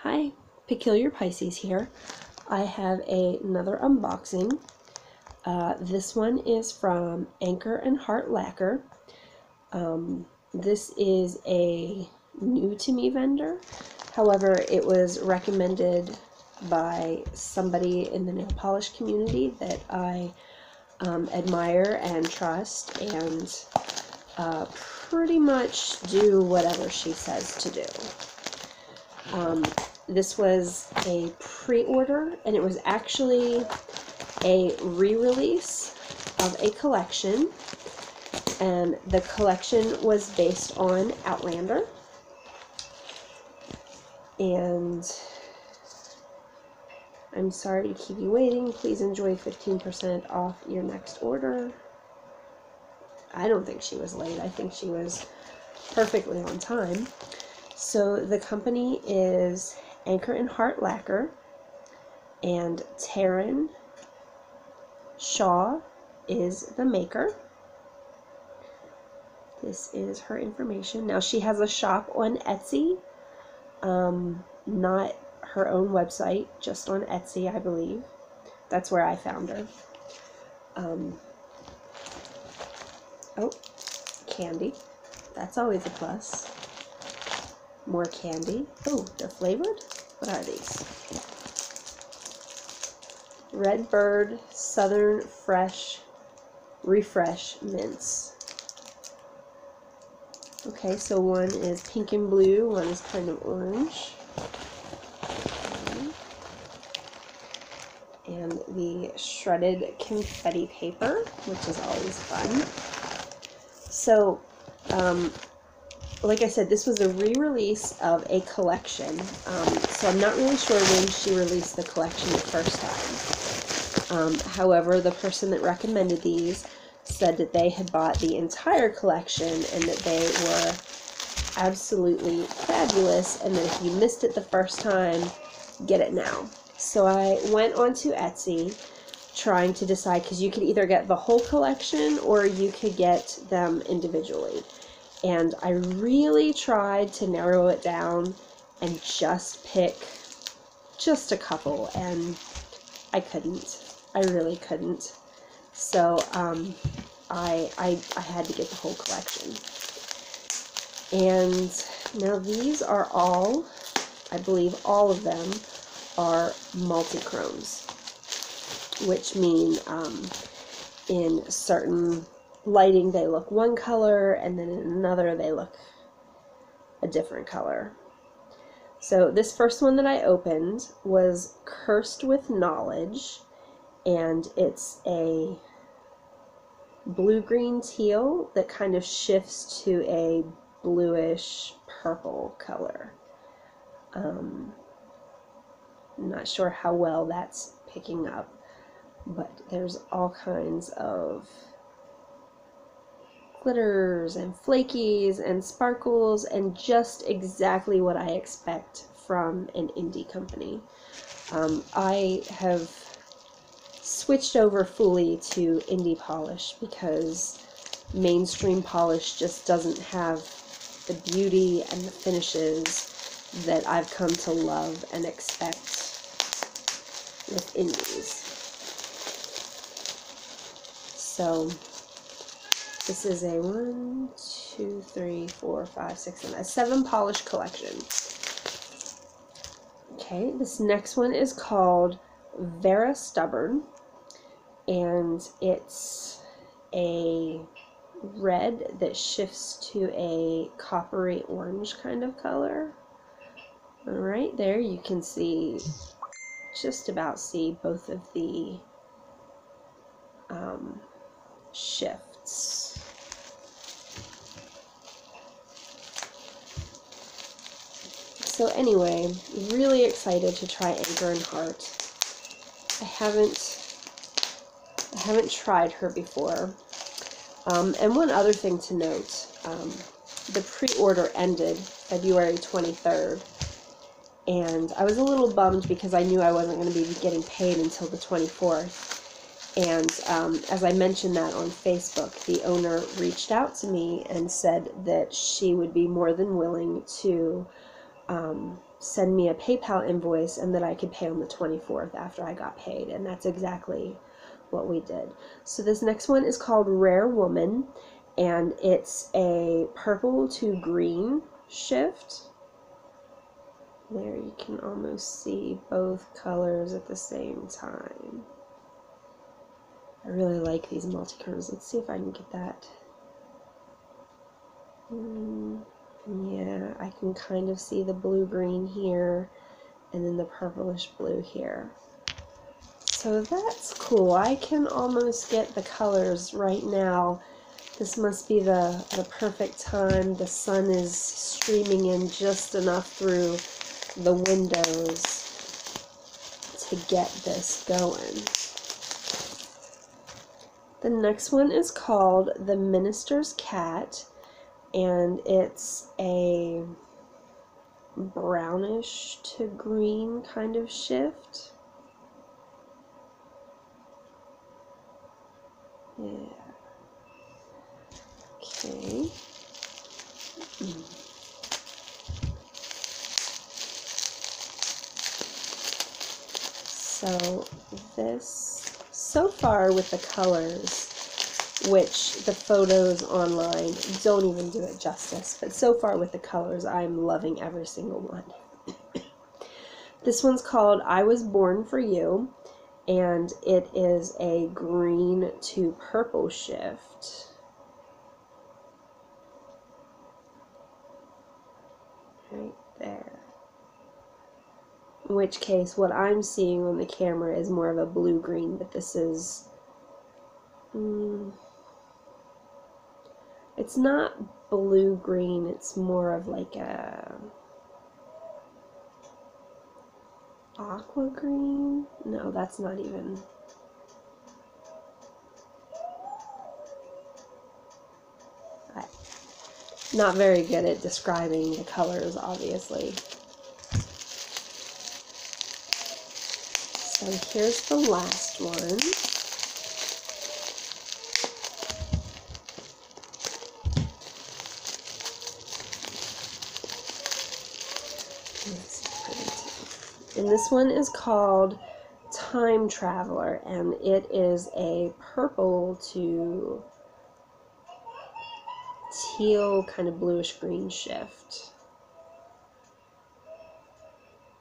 Hi, Peculiar Pisces here. I have another unboxing. This one is from Anchor and Heart Lacquer. This is a new to me vendor. However, it was recommended by somebody in the nail polish community that I admire and trust, and pretty much do whatever she says to do. This was a pre-order, and it was actually a re-release of a collection, and the collection was based on Outlander. And I'm sorry to keep you waiting. Please enjoy 15% off your next order. I don't think she was late. I think she was perfectly on time. So the company is Anchor and Heart Lacquer, and Taryn Shaw is the maker. This is her information. Now, she has a shop on Etsy, not her own website, just on Etsy, I believe. That's where I found her. Oh, candy. That's always a plus. More candy. Oh, they're flavored? What are these? Red Bird Southern Fresh Refresh Mints. Okay, so one is pink and blue, one is kind of orange. And the shredded confetti paper, which is always fun. So, like I said, this was a re-release of a collection, so I'm not really sure when she released the collection the first time. However, the person that recommended these said that they had bought the entire collection and that they were absolutely fabulous, and that if you missed it the first time, get it now. So I went onto Etsy trying to decide, because you could either get the whole collection or you could get them individually. And I really tried to narrow it down and just pick just a couple, and I couldn't. I really couldn't. So I had to get the whole collection. And now these are all, I believe all of them are multi-chromes, which mean in certain lighting they look one color, and then in another they look a different color. So this first one that I opened was Cursed with Knowledge, and it's a blue-green teal that kind of shifts to a bluish purple color. I'm not sure how well that's picking up, but there's all kinds of glitters and flakies and sparkles, and just exactly what I expect from an indie company. I have switched over fully to indie polish because mainstream polish just doesn't have the beauty and the finishes that I've come to love and expect with indies. So this is a 1, 2, 3, 4, 5, 6, 7, a 7 polish collection. Okay, this next one is called Vera Stubborn, and it's a red that shifts to a coppery orange kind of color. Right there you can see, just about see both of the shifts. So anyway, really excited to try Anchor and Heart. I haven't tried her before. And one other thing to note, the pre-order ended February 23rd, and I was a little bummed because I knew I wasn't going to be getting paid until the 24th. And as I mentioned that on Facebook, the owner reached out to me and said that she would be more than willing to send me a PayPal invoice and that I could pay on the 24th after I got paid, and that's exactly what we did. So this next one is called Rare Woman, and it's a purple to green shift. There you can almost see both colors at the same time. I really like these multichromes. Let's see if I can get that. Yeah, I can kind of see the blue-green here and then the purplish blue here. So that's cool. I can almost get the colors right now. This must be the perfect time. The sun is streaming in just enough through the windows to get this going. The next one is called The Minister's Cat, and it's a brownish to green kind of shift. Yeah. Okay. So this, so far with the colors, which the photos online don't even do it justice, but so far with the colors, I'm loving every single one. This one's called I Was Born for You, and it is a green to purple shift. Right there. In which case, what I'm seeing on the camera is more of a blue-green, but this is... it's not blue-green, it's more of like a... aqua green? No, that's not even... I'm not very good at describing the colors, obviously. So here's the last one. And this one is called Time Traveler, and it is a purple to teal kind of bluish green shift.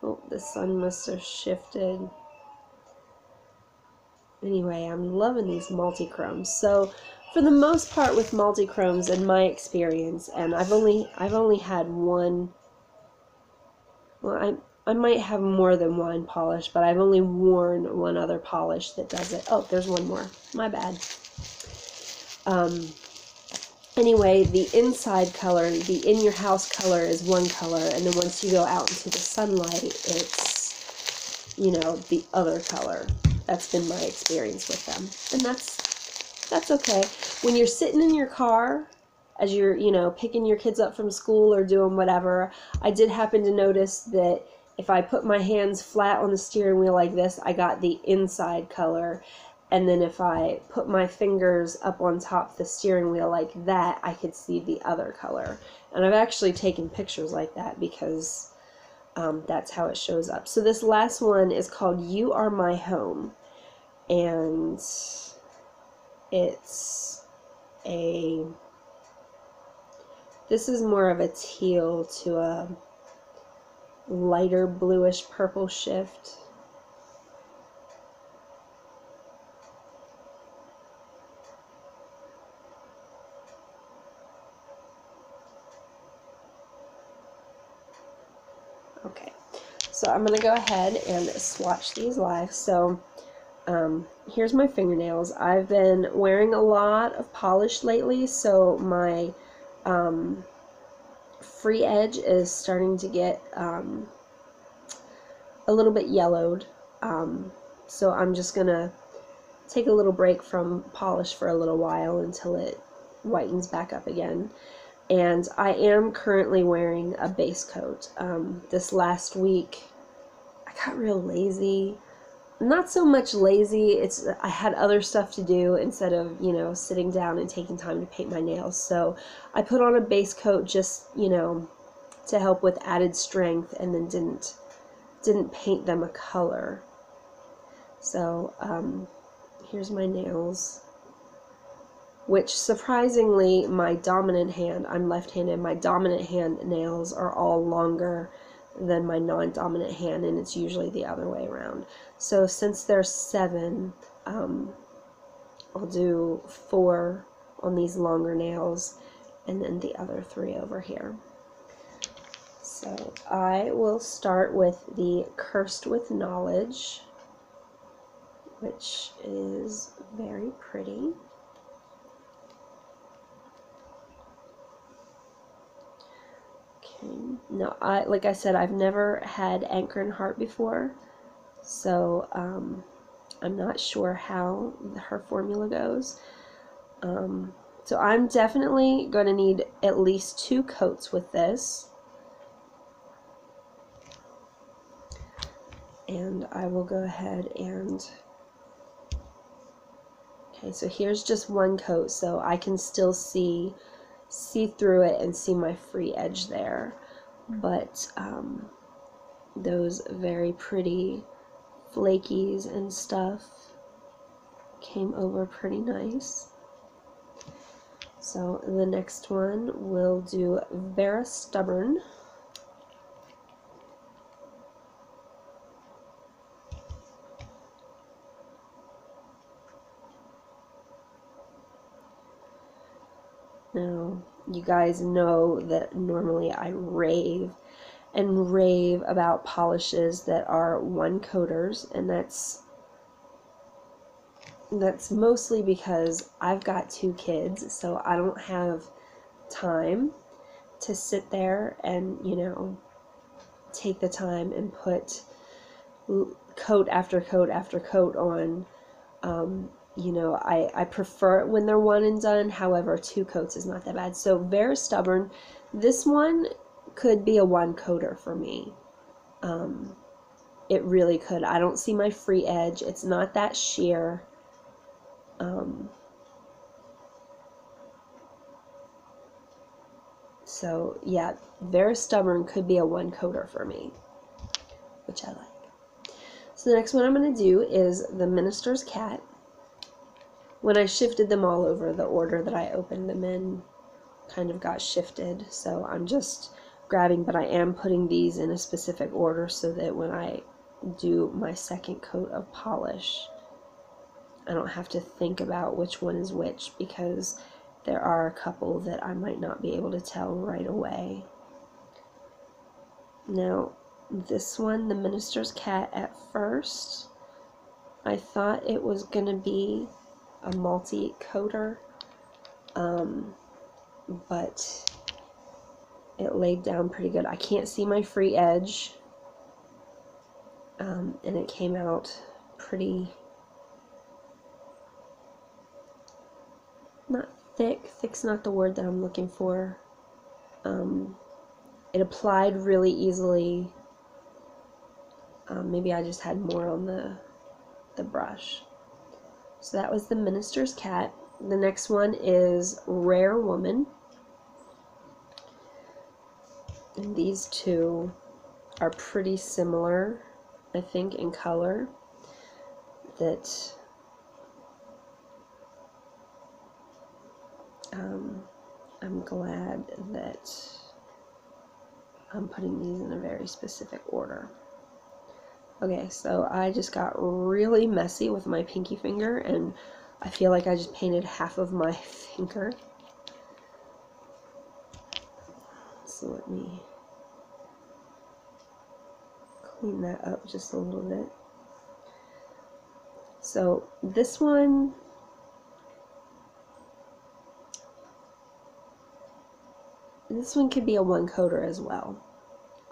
Oh, the sun must have shifted. Anyway, I'm loving these multichromes. So for the most part with multichromes, in my experience, and I've only had one, well, I might have more than one polish, but I've only worn one other polish that does it. Oh, there's one more. My bad. Anyway, the inside color, the in-your-house color is one color, and then once you go out into the sunlight, it's, you know, the other color. That's been my experience with them. And that's okay. When you're sitting in your car, as you're, you know, picking your kids up from school or doing whatever, I did happen to notice that if I put my hands flat on the steering wheel like this, I got the inside color. And then if I put my fingers up on top of the steering wheel like that, I could see the other color. And I've actually taken pictures like that because that's how it shows up. So this last one is called You Are My Home. And it's a... this is more of a teal to a lighter bluish purple shift. Okay, so I'm going to go ahead and swatch these live. So here's my fingernails. I've been wearing a lot of polish lately, so my free edge is starting to get a little bit yellowed. So I'm just going to take a little break from polish for a little while until it whitens back up again. And I am currently wearing a base coat. This last week, I got real lazy. Not so much lazy, it's I had other stuff to do instead of, you know, sitting down and taking time to paint my nails. So I put on a base coat just, you know, to help with added strength, and then didn't paint them a color. So here's my nails, which surprisingly my dominant hand, I'm left-handed, my dominant hand nails are all longer than my non-dominant hand, and it's usually the other way around. So since there's 7, I'll do 4 on these longer nails and then the other 3 over here. So I will start with the Cursed with Knowledge, which is very pretty. Okay. Now, like I said, I've never had Anchor and Heart before, so I'm not sure how her formula goes. So I'm definitely going to need at least 2 coats with this. And I will go ahead and... Okay, so here's just 1 coat, so I can still see through it and see my free edge there. But those very pretty flakies and stuff came over pretty nice. So the next one we'll do Vera Stubborn. Now, you guys know that normally I rave about polishes that are 1-coaters, and that's mostly because I've got 2 kids, so I don't have time to sit there and, you know, take the time and put coat after coat after coat on. You know, I prefer it when they're 1 and done. However, 2 coats is not that bad. So Very Stubborn, this one could be a 1-coater for me. It really could. I don't see my free edge. It's not that sheer. So yeah, Very Stubborn could be a 1-coater for me, which I like. So the next one I'm going to do is the Minister's Cat. When I shifted them all over, the order that I opened them in kind of got shifted, so I'm just grabbing, but I am putting these in a specific order so that when I do my 2nd coat of polish, I don't have to think about which one is which, because there are a couple that I might not be able to tell right away. Now, this one, the Minister's Cat, at first, I thought it was going to be a multi-coater, but it laid down pretty good. I can't see my free edge, and it came out pretty, not thick. Thick's not the word that I'm looking for. It applied really easily. Maybe I just had more on the brush. So that was the Minister's Cat. The next one is Rare Woman. And these 2 are pretty similar, I think, in color. That I'm glad that I'm putting these in a very specific order. Okay, so I just got really messy with my pinky finger, and I feel like I just painted half of my finger. So let me clean that up just a little bit. So this one, could be a 1-coater as well.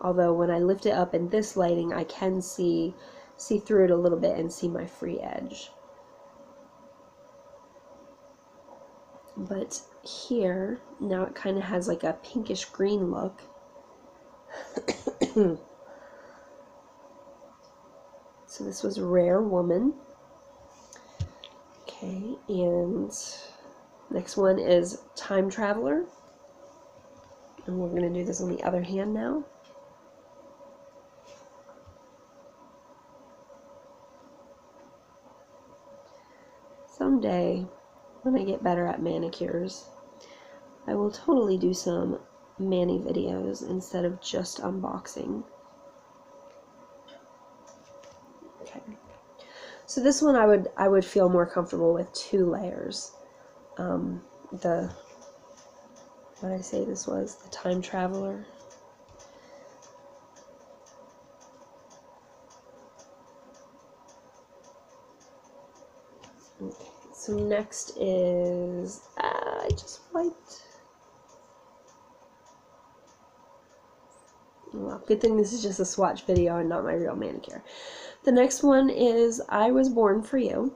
Although when I lift it up in this lighting, I can see through it a little bit and see my free edge. But here, now it kind of has like a pinkish green look. So this was Rare Woman. Okay, and next one is Time Traveler. And we're going to do this on the other hand now. Someday, when I get better at manicures, I will totally do some mani videos instead of just unboxing. Okay. So this one I would feel more comfortable with 2 layers. What did I say this was? The Time Traveler. Okay, so next is, I just wiped. Well, good thing this is just a swatch video and not my real manicure. The next one is I Was Born for You.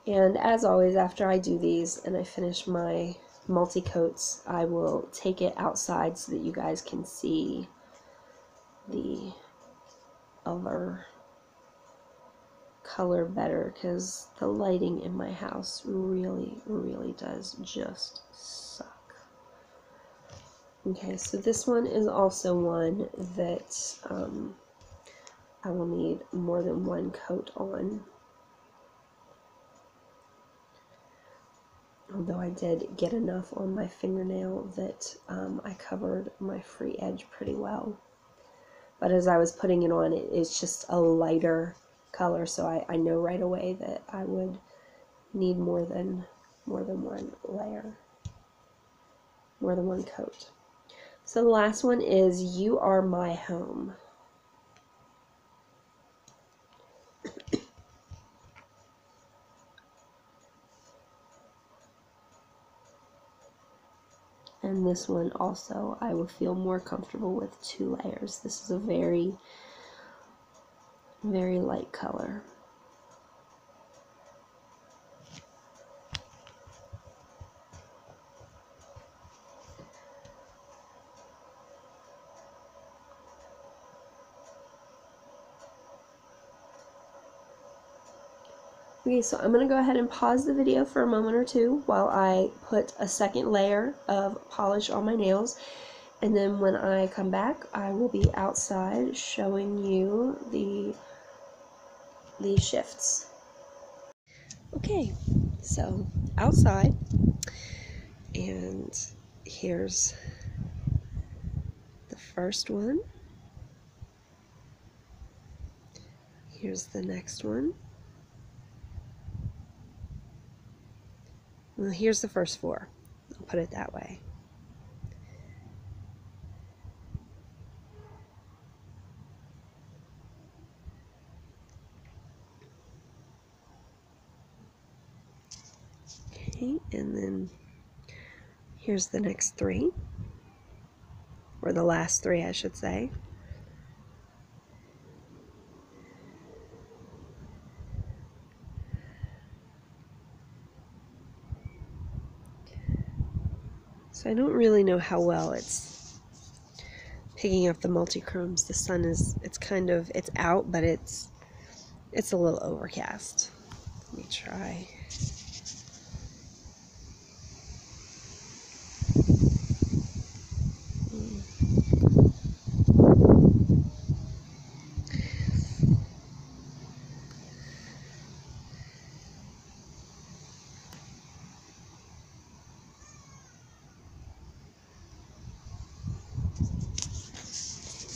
And as always, after I do these and I finish my multi-coats, I will take it outside so that you guys can see the other color better, because the lighting in my house really does just suck. Okay, so this one is also one that I will need more than 1 coat on. Although I did get enough on my fingernail that I covered my free edge pretty well. But as I was putting it on, it's just a lighter color, so I know right away that I would need more than 1 layer, more than 1 coat. So the last one is You Are My Home. And this one also I will feel more comfortable with 2 layers. This is a very light color. Okay, so I'm going to go ahead and pause the video for a moment or 2 while I put a second layer of polish on my nails, and then when I come back I will be outside showing you the shifts. Okay, so outside, and here's the first one. Here's the next one. Well, here's the first 4. I'll put it that way. Okay, and then here's the next 3, or the last 3 I should say. So I don't really know how well it's picking up the multi-chromes. The sun is, it's out, but it's a little overcast. Let me try.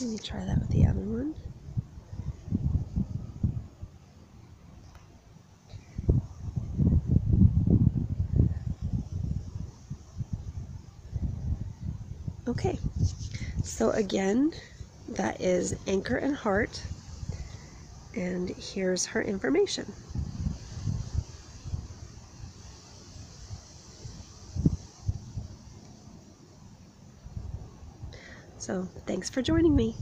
Let me try that with the other one. Okay, so again, that is Anchor and Heart, and here's her information. So thanks for joining me.